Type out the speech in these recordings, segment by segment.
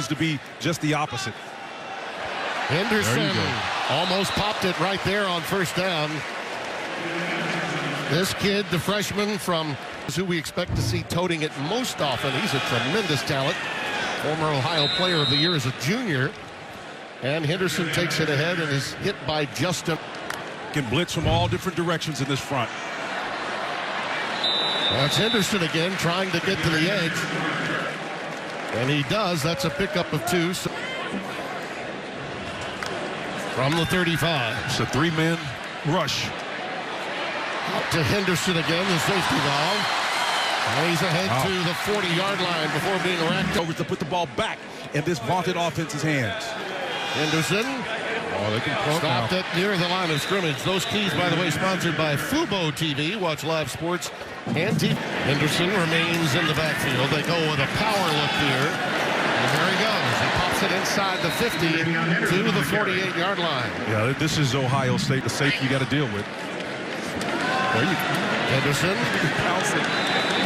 needs to be just the opposite. Henderson almost popped it right there on first down. This kid, the freshman from who we expect to see toting it most often. He's a tremendous talent. Former Ohio Player of the Year as a junior. And Henderson takes it ahead and is hit by Justin. Can blitz from all different directions in this front. That's Henderson again trying to get to the edge. And he does. That's a pickup of 2. From the 35. It's a 3-man rush. Out to Henderson again, the safety valve. And he's ahead to the 40-yard line before being racked over to put the ball back in this vaunted offense's hands. Henderson. Oh, they can stopped it near the line of scrimmage. Those keys, by the way, sponsored by Fubo TV. Watch live sports and TV. Henderson remains in the backfield. They go with a power look here. And there he goes. He pops it inside the 50 to the 48-yard line. Yeah, this is Ohio State, the safety you got to deal with. Henderson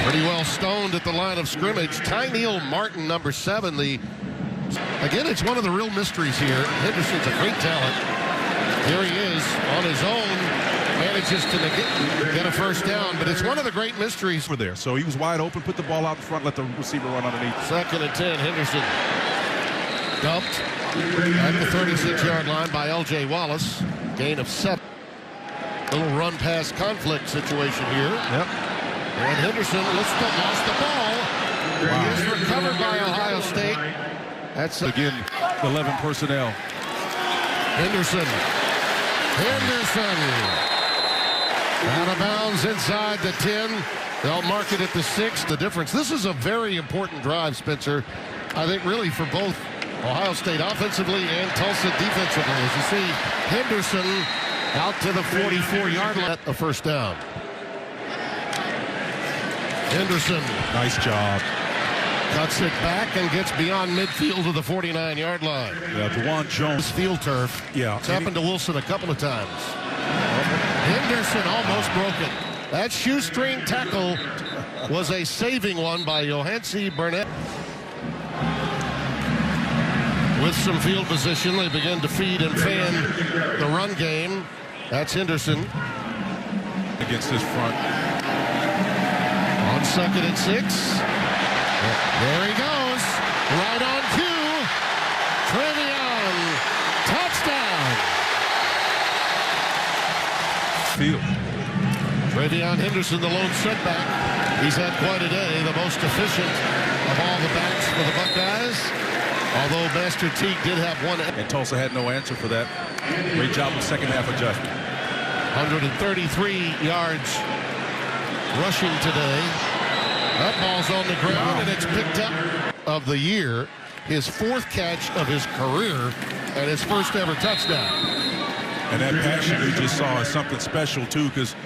pretty well stoned at the line of scrimmage. Tyneal Martin, number 7. Again, it's one of the real mysteries here. Henderson's a great talent. Here he is on his own. Manages to get a first down, but it's one of the great mysteries. We're there. So he was wide open, put the ball out in front, let the receiver run underneath. 2nd and 10, Henderson. Dumped at the 36-yard line by L.J. Wallace. Gain of 7. Little run-pass conflict situation here. Yep. And Henderson lost the ball. Wow. He is recovered by Ohio State. That's again 11 personnel. Henderson. Out of bounds inside the 10. They'll mark it at the 6. The difference. This is a very important drive, Spencer. I think really for both Ohio State offensively and Tulsa defensively. As you see, Henderson out to the 44-yard line at the first down. Henderson. Nice job. Cuts it back and gets beyond midfield to the 49-yard line. Yeah, DeJuan Jones. Field turf. Yeah. It's happened to Wilson a couple of times. Henderson almost broke it. That shoestring tackle was a saving one by Johansi Burnett. With some field position, they begin to feed and fan the run game. That's Henderson. Against this front. On 2nd and 6. There he goes. Right on cue. TreVeyon. Touchdown. Field. TreVeyon Henderson, the lone setback. He's had quite a day. The most efficient of all the backs for the Buckeyes. Although Master Teague did have one. And Tulsa had no answer for that. Great job with second half adjustment. 133 yards rushing today. That ball's on the ground, and it's picked up of the year. His 4th catch of his career and his first ever touchdown. And that passion you just saw is something special, too, because,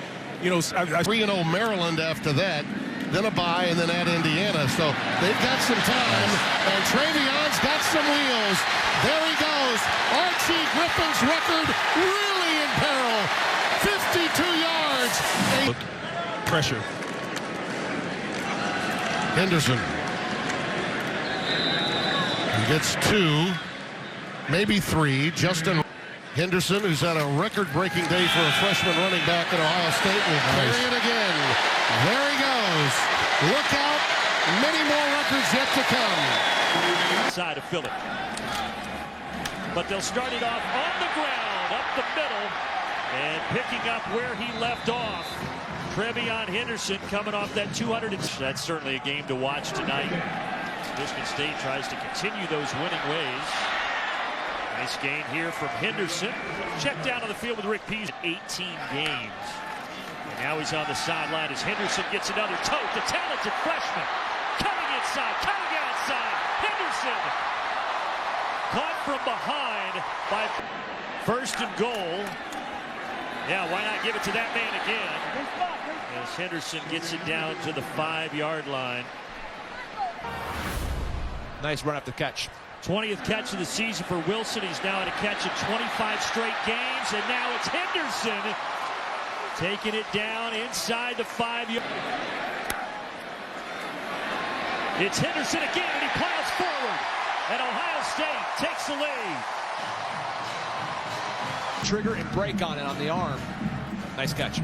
you know, 3-0 Maryland after that, then a bye, and then at Indiana. So they've got some time, and TreVeyon's got some wheels. There he goes. Archie Griffin's record really in peril. 52 yards. Pressure. Henderson. He gets 2, maybe 3. Justin Henderson, who's had a record-breaking day for a freshman running back at Ohio State, will carry it again. There he goes. Look out. Many more records yet to come. Side of Philly. But they'll start it off on the ground, up the middle, and picking up where he left off. TreVeyon Henderson coming off that 200. That's certainly a game to watch tonight. Michigan State tries to continue those winning ways. Nice gain here from Henderson. Check down on the field with Rick Pease. 18 games. And now he's on the sideline as Henderson gets another tote. The talented freshman coming inside, coming outside. Henderson caught from behind by 1st and goal. Yeah, why not give it to that man again? As Henderson gets it down to the 5-yard line. Nice run after catch. 20th catch of the season for Wilson. He's now at a catch in 25 straight games. And now it's Henderson taking it down inside the 5-yard. It's Henderson again, and he plows forward. And Ohio State takes the lead. Trigger and break on it on the arm. Nice catch.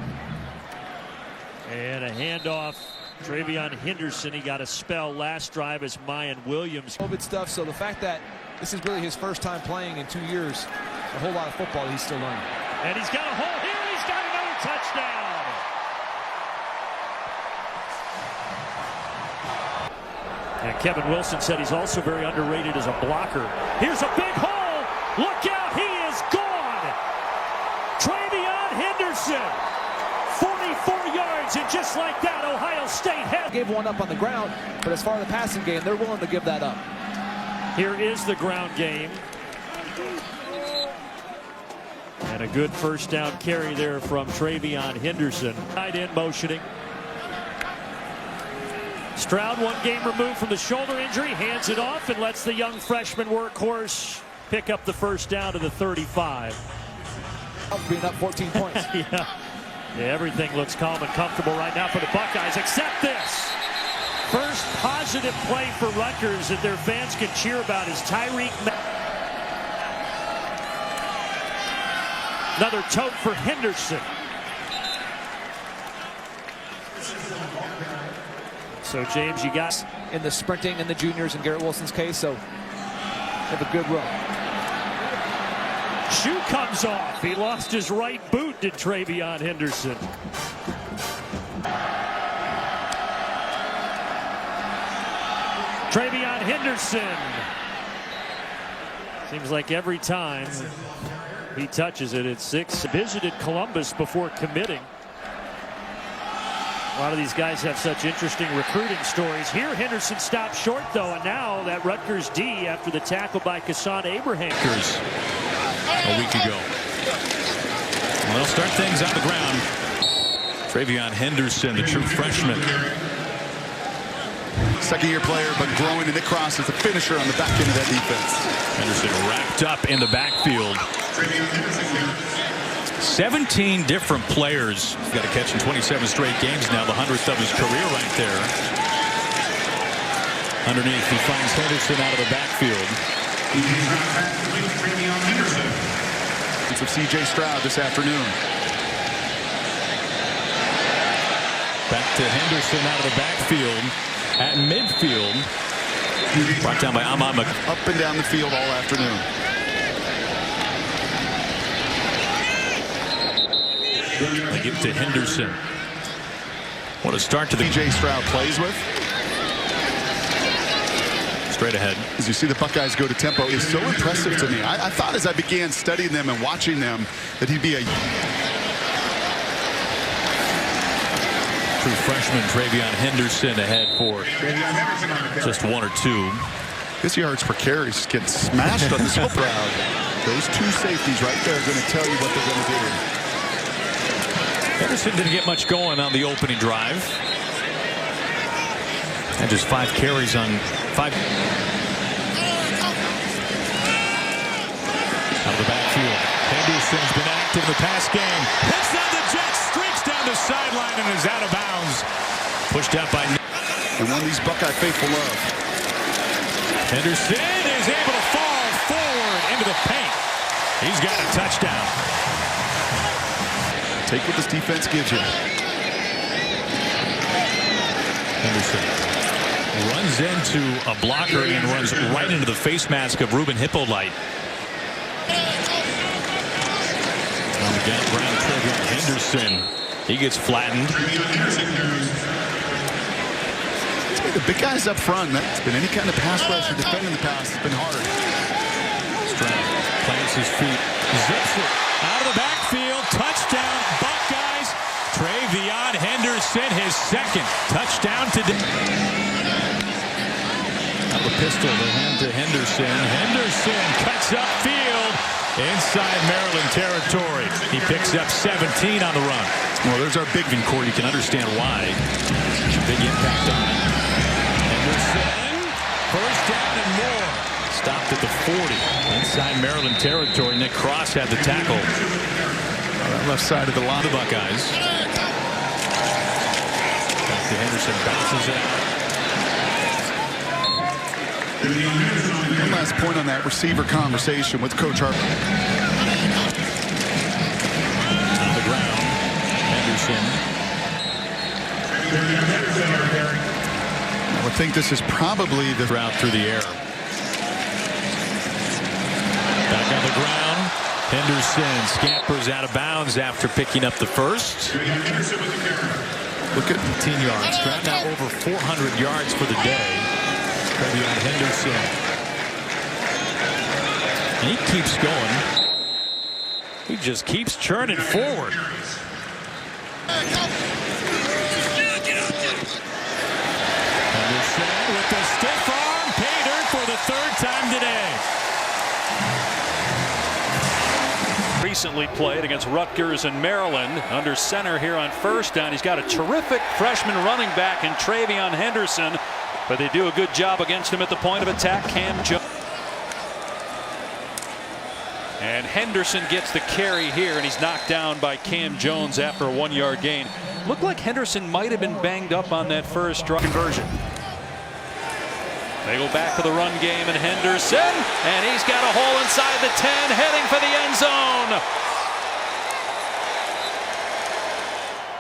And a handoff. TreVeyon Henderson, he got a spell last drive as Mayan Williams. COVID stuff, so the fact that this is really his first time playing in 2 years, a whole lot of football he's still learning. And he's got a hole here, he's got another touchdown. And Kevin Wilson said he's also very underrated as a blocker. Here's a big hole. Look out, he is gone. TreVeyon Henderson. 44 yards, and just like that, Ohio State gave one up on the ground, but as far as the passing game, they're willing to give that up. Here is the ground game. And a good first down carry there from TreVeyon Henderson. Tight end motioning. Stroud, 1 game removed from the shoulder injury, hands it off and lets the young freshman workhorse pick up the first down to the 35. Being up 14 points. Yeah, everything looks calm and comfortable right now for the Buckeyes, except this. First positive play for Rutgers that their fans can cheer about is Tyreek. Another tote for Henderson. So, James, you got in the sprinting and the juniors in Garrett Wilson's case, so have a good run. Shoe comes off. He lost his right boot, did TreVeyon Henderson. TreVeyon Henderson. Seems like every time he touches it, it's 6. Visited Columbus before committing. A lot of these guys have such interesting recruiting stories. Here, Henderson stopped short, though, and now that Rutgers D after the tackle by Kassan Abraham. A week ago. Well, they'll start things on the ground. TreVeyon Henderson, the true freshman. Second-year player, but growing, and Nick Cross is the finisher on the back end of that defense. Henderson wrapped up in the backfield. 17 different players. He's got a catch in 27 straight games now, the 100th of his career right there. Underneath, he finds Henderson out of the backfield. Of C.J. Stroud this afternoon. Back to Henderson out of the backfield at midfield. Brought down by Ahmad. Up and down the field all afternoon. They give it to Henderson. What a start to the C.J. Stroud plays with. Straight ahead. As you see the Buckeyes go to tempo is so impressive to me. I thought as I began studying them and watching them that he'd be a true freshman. TreVeyon Henderson ahead for just 1 or 2. His yards per carry is getting smashed on this crowd. Those 2 safeties right there are going to tell you what they're going to do. Henderson didn't get much going on the opening drive. And just 5 carries on 5. Out of the backfield. Henderson's been active in the pass game. Hits on the jet, streaks down the sideline and is out of bounds. Pushed out by. And one of these Buckeye faithful love. Henderson is able to fall forward into the paint. He's got a touchdown. Take what this defense gives you. Henderson runs into a blocker and runs right into the face mask of Ruben Hippolyte. On the ground, TreVeyon Henderson. He gets flattened. The big guys up front, that's been any kind of pass rush or defending the pass, it's been hard. Stroud plants his feet, zips it out of the backfield. Touchdown, Buckeyes. TreVeyon Henderson, his 2nd touchdown today. Out of the pistol, the hand to Henderson. Henderson cuts upfield inside Maryland territory. He picks up 17 on the run. Well, there's our big Court, you can understand why. Big impact on it. Henderson, first down and more. Stopped at the 40. Inside Maryland territory. Nick Cross had the tackle. left side of the line. The Buckeyes. Back to Henderson, bounces it out. One last point on that receiver conversation with Coach Harper. On the ground, Henderson. I would think this is probably the Route through the air. Back on the ground. Henderson scampers out of bounds after picking up the first. Look at 15 yards. Ground now over 400 yards for the day. TreVeyon Henderson. And he keeps going. He just keeps churning forward. Henderson with the stiff arm. Pay dirt for the third time today. Recently played against Rutgers and Maryland under center here on first down. He's got a terrific freshman running back in TreVeyon Henderson, but they do a good job against him at the point of attack. Cam Jones. And Henderson gets the carry here, and he's knocked down by Cam Jones after a 1-yard gain. Looked like Henderson might have been banged up on that first drive conversion. They go back to the run game, and Henderson, and he's got a hole inside the 10, heading for the end zone.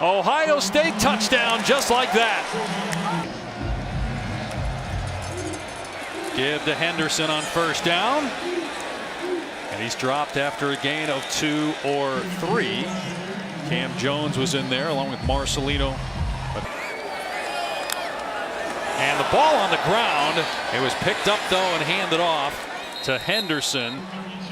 Ohio State touchdown just like that. Give to Henderson on first down. And he's dropped after a gain of 2 or 3. Cam Jones was in there along with Marcelino. And the ball on the ground. It was picked up though and handed off to Henderson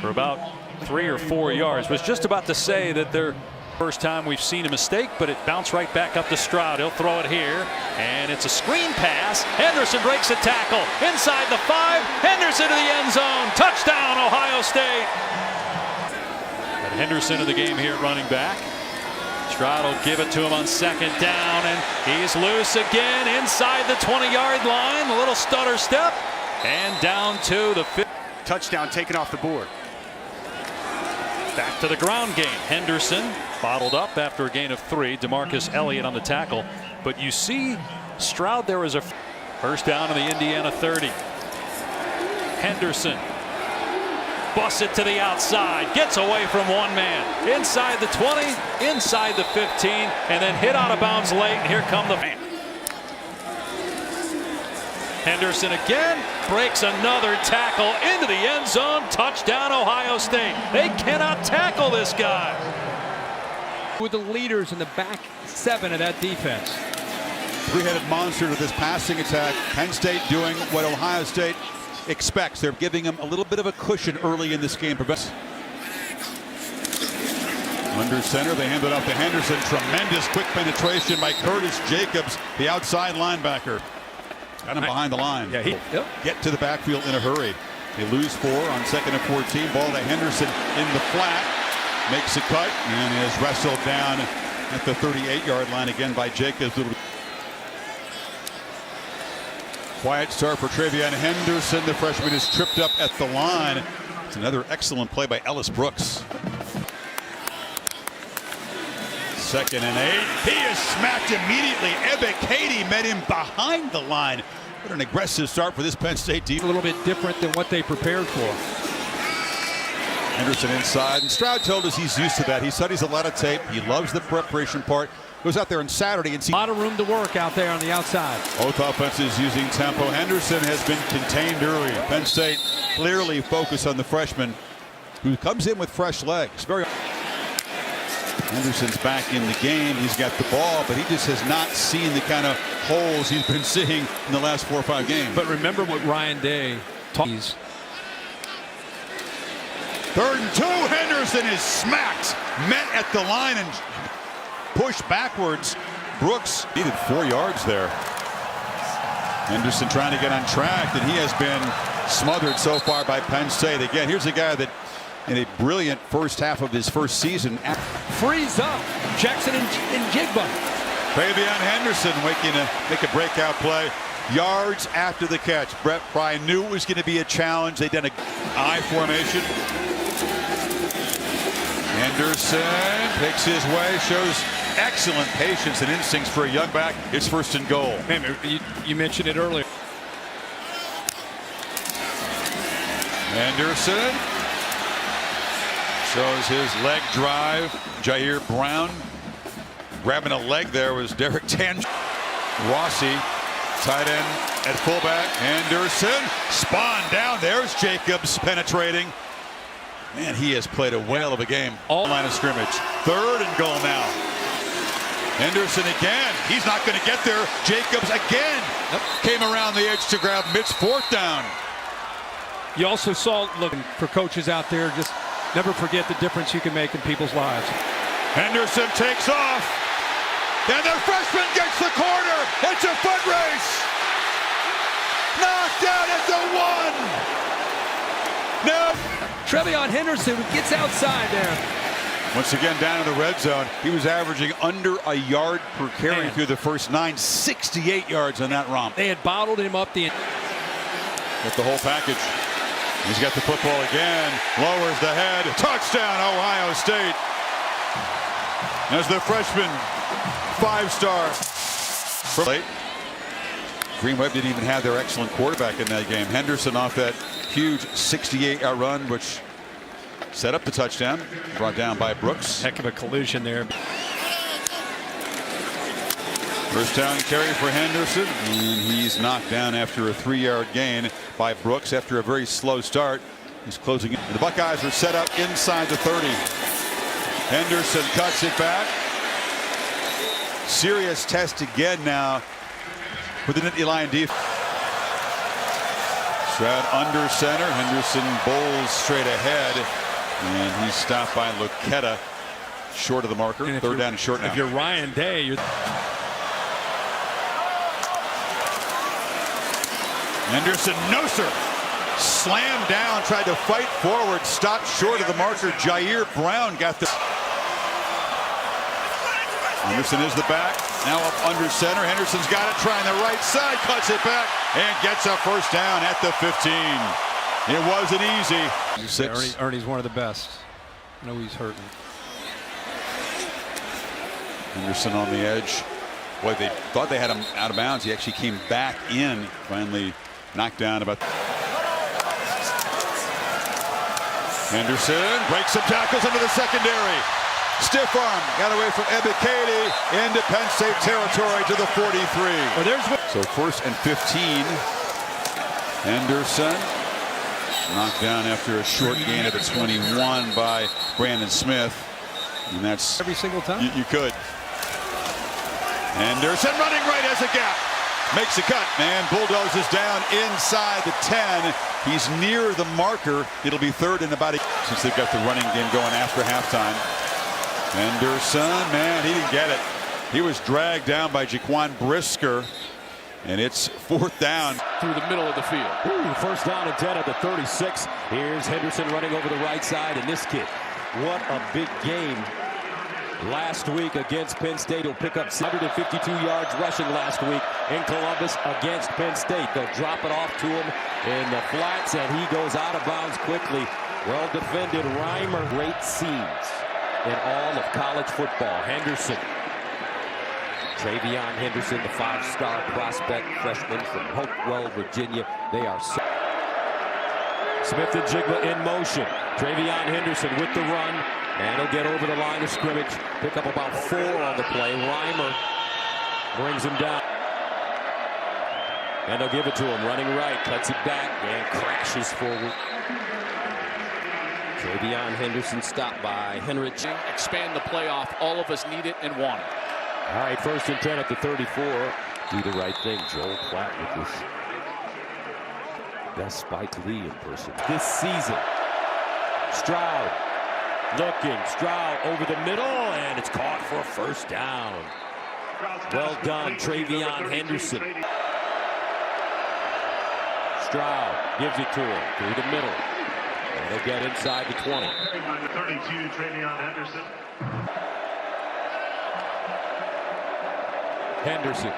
for about 3 or 4 yards. Was just about to say that they're first time we've seen a mistake, but it bounced right back up to Stroud. He'll throw it here, and it's a screen pass. Henderson breaks a tackle inside the 5. Henderson to the end zone. Touchdown, Ohio State. But Henderson in the game here, running back. Stroud will give it to him on second down, and he's loose again inside the 20-yard line. A little stutter step, and down to the 5th. Touchdown taken off the board. Back to the ground game. Henderson bottled up after a gain of 3. DeMarcus Elliott on the tackle. But you see Stroud there as a first down in the Indiana 30. Henderson busts it to the outside. Gets away from one man. Inside the 20, inside the 15, and then hit out of bounds late. And here come the man. Henderson again breaks another tackle into the end zone. Touchdown, Ohio State. They cannot tackle this guy. With the leaders in the back 7 of that defense. Three-headed monster to this passing attack. Penn State doing what Ohio State expects. They're giving them a little bit of a cushion early in this game. Under center, they hand it off to Henderson. Tremendous quick penetration by Curtis Jacobs, the outside linebacker. Got him behind the line. Yeah, Get to the backfield in a hurry. They lose 4 on 2nd and 14. Ball to Henderson in the flat. Makes a cut and is wrestled down at the 38-yard line again by Jacobs. Quiet start for TreVeyon Henderson. The freshman is tripped up at the line. It's another excellent play by Ellis Brooks. 2nd and 8. He is smacked immediately. Ebiketie met him behind the line. What an aggressive start for this Penn State team. A little bit different than what they prepared for. Henderson inside, and Stroud told us he's used to that. He studies a lot of tape. He loves the preparation part. Goes out there on Saturday and sees a lot of room to work out there on the outside. Both offenses using tempo. Henderson has been contained early. Penn State clearly focused on the freshman who comes in with fresh legs. Henderson's back in the game. He's got the ball, but he just has not seen the kind of holes he's been seeing in the last 4 or 5 games. But remember what Ryan Day taught. 3rd and 2. Henderson is smacked. Met at the line and pushed backwards. Brooks needed 4 yards there. Henderson trying to get on track, and he has been smothered so far by Penn State. Again, here's a guy that in a brilliant first half of his first season. Freeze up. Jackson and Jigba. TreVeyon Henderson making make a breakout play. Yards after the catch. Brett Pry knew it was going to be a challenge. They did an I formation. Henderson picks his way, shows excellent patience and instincts for a young back. It's 1st and goal. You mentioned it earlier. Henderson shows his leg drive. Jair Brown grabbing a leg there was Derek Tan. Rossi, tight end at fullback. Henderson spawn down. There's Jacobs penetrating. Man, he has played a whale of a game. All line of scrimmage. 3rd and goal now. Henderson again. He's not going to get there. Jacobs again came around the edge to grab Mitch. 4th down. You also saw, looking for coaches out there, just never forget the difference you can make in people's lives. Henderson takes off. And the freshman gets the corner. It's a foot race. Knocked out at the 1. No. TreVeyon Henderson gets outside there. Once again down in the red zone. He was averaging under a yard per carry through the first 9. 68 yards on that romp. They had bottled him up the With the whole package. He's got the football again. Lowers the head. Touchdown, Ohio State. As the freshman 5-star. Green Wave didn't even have their excellent quarterback in that game. Henderson off that huge 68-yard run, which set up the touchdown. Brought down by Brooks. heck of a collision there. First down carry for Henderson, and he's knocked down after a 3-yard gain by Brooks after a very slow start. He's closing in. The Buckeyes are set up inside the 30. Henderson cuts it back. Serious test again now for the Nittany Lion defense. Stroud under center. Henderson bowls straight ahead, and he's stopped by Luqueta short of the marker. 3rd down and short now. If you're Ryan Day, you're... Henderson, no sir. Slammed down, tried to fight forward, stopped short of the marker. Jair Brown got the... Henderson is the back, now up under center. Henderson's got it, trying the right side, cuts it back, and gets a first down at the 15. It wasn't easy. Ernie's one of the best. I know he's hurting. Henderson on the edge. Boy, they thought they had him out of bounds. He actually came back in, finally knocked down about... Henderson breaks some tackles into the secondary. Stiff arm, got away from Ebiketie into Penn State territory to the 43. So 1st and 15. Henderson knocked down after a short gain of the 21 by Brandon Smith. And that's every single time. You could. Henderson running right as a gap. Makes a cut, man. Bulldozes down inside the 10. He's near the marker. It'll be 3rd and about since they've got the running game going after halftime. Henderson, man, he didn't get it. He was dragged down by Jaquan Brisker, and it's 4th down. Through the middle of the field. Ooh, first down and 10 at the 36. Here's Henderson running over the right side, and this kid, what a big game. Last week against Penn State, he'll pick up 152 yards rushing last week in Columbus against Penn State. They'll drop it off to him in the flats, and he goes out of bounds quickly. Well defended. Reimer. Great scenes in all of college football. Henderson. TreVeyon Henderson, the 5-star prospect freshman from Hopewell, Virginia. They are Smith and Jigba in motion. TreVeyon Henderson with the run, and he'll get over the line of scrimmage. Pick up about 4 on the play. Reimer brings him down. And they'll give it to him. Running right, cuts it back, and crashes forward. TreVeyon Henderson stopped by Henrich. Expand the playoff. All of us need it and want it. All right, 1st and 10 at the 34. Do the right thing. Joel Klatt with this. Best Spike Lee impression this season. Stroud looking. Stroud over the middle, and it's caught for a first down. Well done, TreVeyon Henderson. Stroud gives it to him through the middle. And he'll get inside the 20. Number 32, TreVeyon Henderson. Henderson.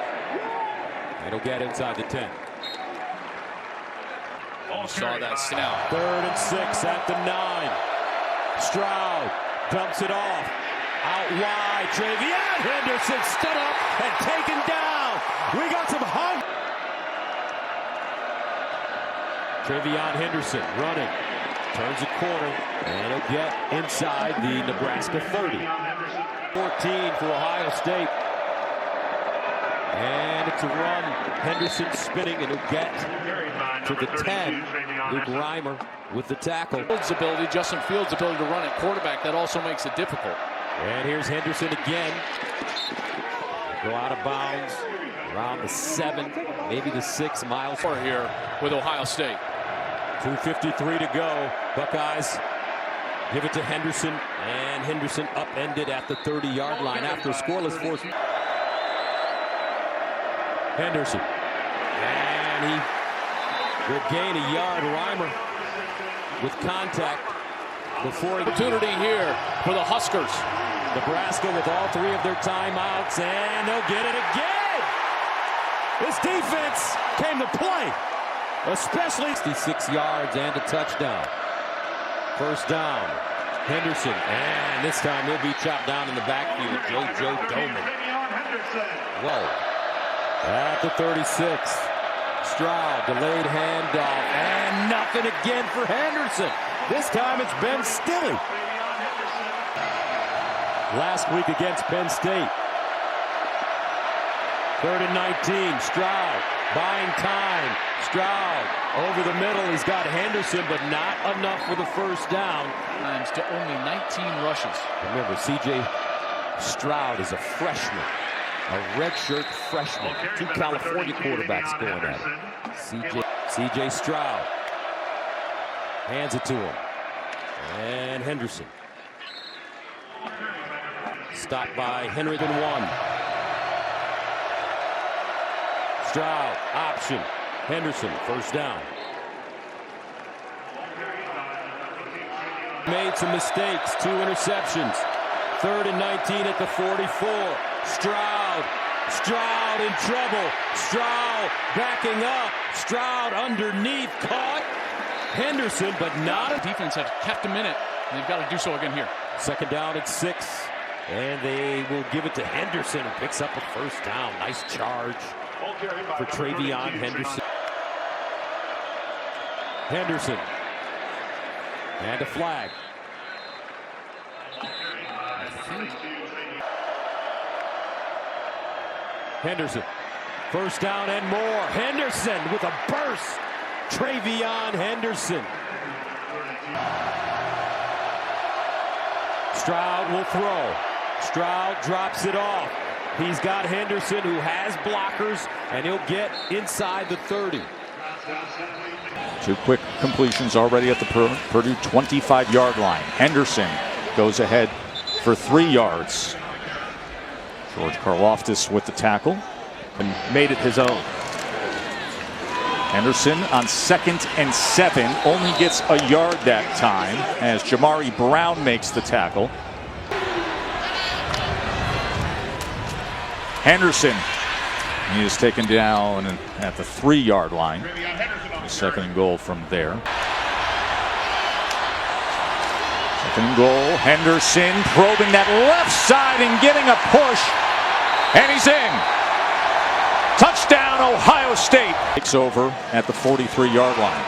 And he'll get inside the 10. Saw that snap. 3rd and 6 at the 9. Stroud dumps it off. Out wide. TreVeyon Henderson stood up and taken down. We got some hunt. TreVeyon Henderson running. turns a corner, and he'll get inside the Nebraska 30. 14 for Ohio State. And it's a run. Henderson spinning, and he'll get to the 10. Luke Reimer with the tackle. Justin Fields' ability to run at quarterback, that also makes it difficult. And here's Henderson again. Go out of bounds around the 7, maybe the 6 miles. Here with Ohio State. 2:53 to go. Buckeyes give it to Henderson, and Henderson upended at the 30-yard line after a scoreless force. Henderson, and he will gain a yard. Reimer with contact before Opportunity here for the Huskers. Nebraska with all 3 of their timeouts, and they'll get it again. This defense came to play, especially 66 yards and a touchdown. First down, Henderson, and this time he'll be chopped down in the backfield. Joe Doman. Whoa. At the 36, Stroud, delayed handoff, and nothing again for Henderson. This time it's Ben Stille. Last week against Penn State. 3rd and 19, Stroud buying time. Stroud over the middle. He's got Henderson, but not enough for the first down. Times to only 19 rushes. Remember, C.J. Stroud is a freshman. A redshirt freshman. 2 California quarterbacks going at it. C.J. Stroud hands it to him. And Henderson. Stopped by Henry, then 1. Stroud, option. Henderson, first down. Made some mistakes, 2 interceptions. 3rd and 19 at the 44. Stroud in trouble. Stroud backing up. Stroud underneath, caught. Henderson, but not. Defense have kept him in it, and they've got to do so again here. 2nd down at 6, and they will give it to Henderson, who picks up a first down. Nice charge for TreVeyon Henderson. And a flag. Henderson, first down and more. Henderson with a burst. TreVeyon Henderson. Stroud will throw. Stroud drops it off. He's got Henderson, who has blockers, and he'll get inside the 30. 2 quick completions already at the Purdue 25-yard line. Henderson goes ahead for 3 yards. George Karloftis with the tackle. And made it his own. Henderson on 2nd and 7 only gets a yard that time as Jamari Brown makes the tackle. Henderson, he is taken down at the 3-yard line. 2nd and goal from there. 2nd and goal. Henderson probing that left side and getting a push, and he's in. Touchdown, Ohio State. Takes over at the 43-yard line.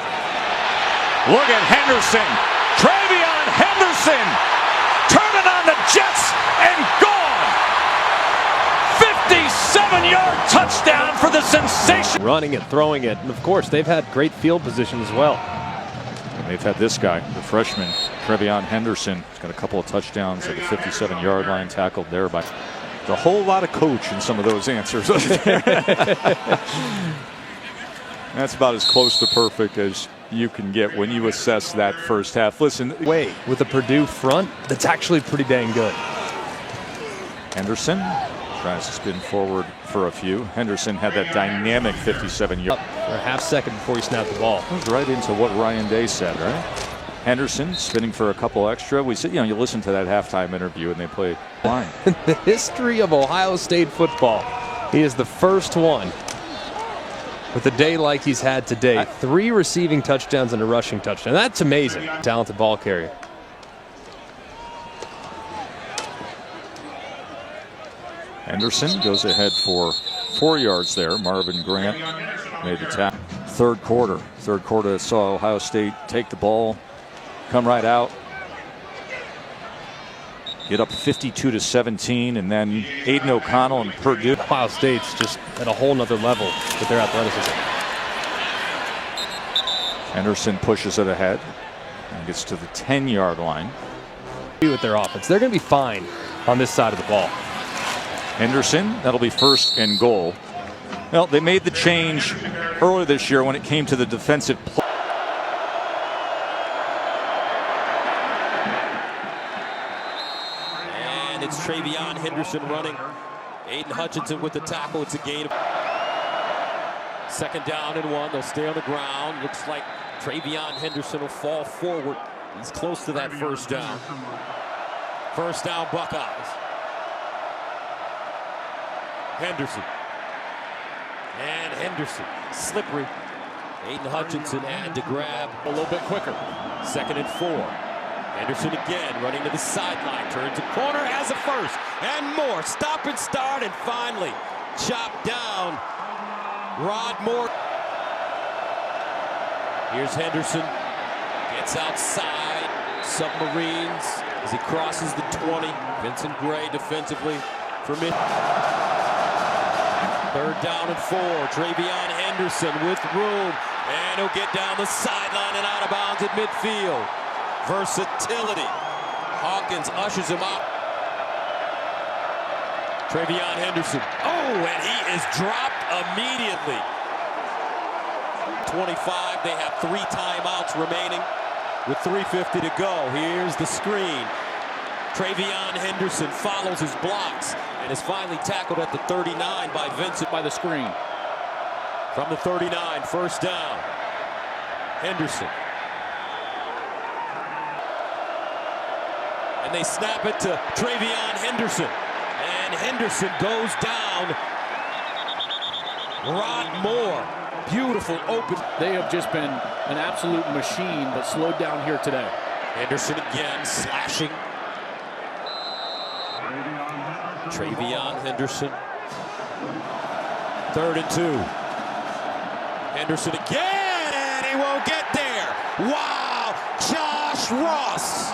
Look at Henderson. TreVeyon Henderson turning on the Jets and gone. 57-yard touchdown for the sensation. Running it, throwing it. And of course, they've had great field position as well. And they've had this guy, the freshman, TreVeyon Henderson. He's got a couple of touchdowns at the 57-yard line, tackled there by a whole lot of coach in some of those answers. That's about as close to perfect as you can get when you assess that first half. Listen, with the Purdue front, that's actually pretty dang good. Henderson tries to spin forward for a few. Henderson had that dynamic 57-yard. For a half second before he snapped the ball. That was right into what Ryan Day said, right? Henderson spinning for a couple extra. We said, you listen to that halftime interview and they played line. In the history of Ohio State football, he is the first one with a day like he's had today. 3 receiving touchdowns and a rushing touchdown. That's amazing. Talented ball carrier. Henderson goes ahead for 4 yards there. Marvin Grant made the tackle. Third quarter saw Ohio State take the ball come right out, get up 52-17, and then Aiden O'Connell and Purdue. Ohio State's just at a whole nother level with their athleticism. Henderson pushes it ahead and gets to the 10-yard line. With their offense, they're going to be fine on this side of the ball. Henderson, that'll be 1st and goal. Well, they made the change earlier this year when it came to the defensive play. And it's TreVeyon Henderson running. Aiden Hutchinson with the tackle. It's a gain of 2nd down and 1. They'll stay on the ground. Looks like TreVeyon Henderson will fall forward. He's close to that 1st down. 1st down, Buckeyes. Henderson. And Henderson, slippery. Aiden Hutchinson had to grab a little bit quicker. 2nd and 4. Henderson again, running to the sideline, turns a corner, has a 1st, and more. Stop and start, and finally chopped down. Rod Moore. Here's Henderson, gets outside, Submarines as he crosses the 20. Vincent Gray defensively for mid. 3rd down and 4. TreVeyon Henderson with room, and he'll get down the sideline and out of bounds at midfield. Versatility. Hawkins ushers him out. TreVeyon Henderson. Oh, and he is dropped immediately. 25. They have 3 timeouts remaining with 3:50 to go. Here's the screen. TreVeyon Henderson follows his blocks and is finally tackled at the 39 by Vincent by the screen. From the 39, 1st down. Henderson. And they snap it to TreVeyon Henderson. And Henderson goes down. Rod Moore. Beautiful open. They have just been an absolute machine, but slowed down here today. Henderson again, slashing. TreVeyon Henderson. 3rd and 2. Henderson again, and he won't get there. Wow, Josh Ross.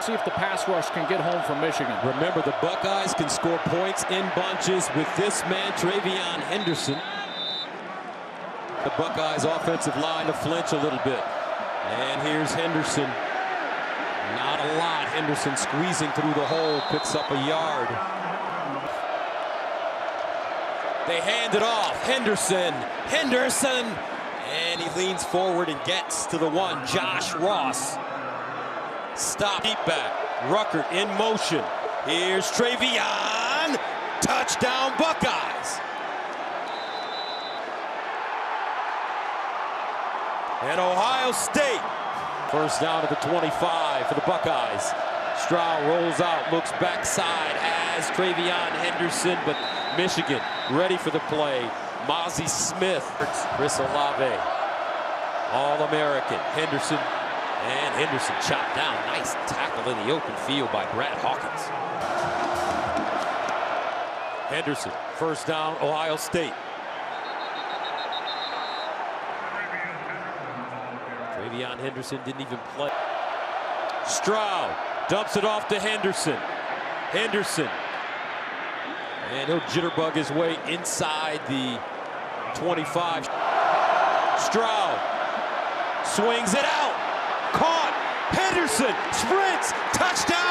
See if the pass rush can get home from Michigan. Remember, the Buckeyes can score points in bunches with this man, TreVeyon Henderson. The Buckeyes offensive line to flinch a little bit. And here's Henderson. Not a lot. Henderson squeezing through the hole, picks up a yard. They hand it off. Henderson. Henderson. And he leans forward and gets to the 1. Josh Ross. Stop. Deep back. Ruckert in motion. Here's TreVeyon. Touchdown Buckeyes. And Ohio State. 1st down at the 25 for the Buckeyes. Stroud rolls out, looks backside as TreVeyon Henderson, but Michigan ready for the play. Mozzie Smith, Chris Olave, All-American. Henderson, and Henderson chopped down. Nice tackle in the open field by Brad Hawkins. Henderson, 1st down, Ohio State. TreVeyon Henderson didn't even play. Stroud dumps it off to Henderson. Henderson. And he'll jitterbug his way inside the 25. Stroud swings it out. Caught. Henderson sprints. Touchdown.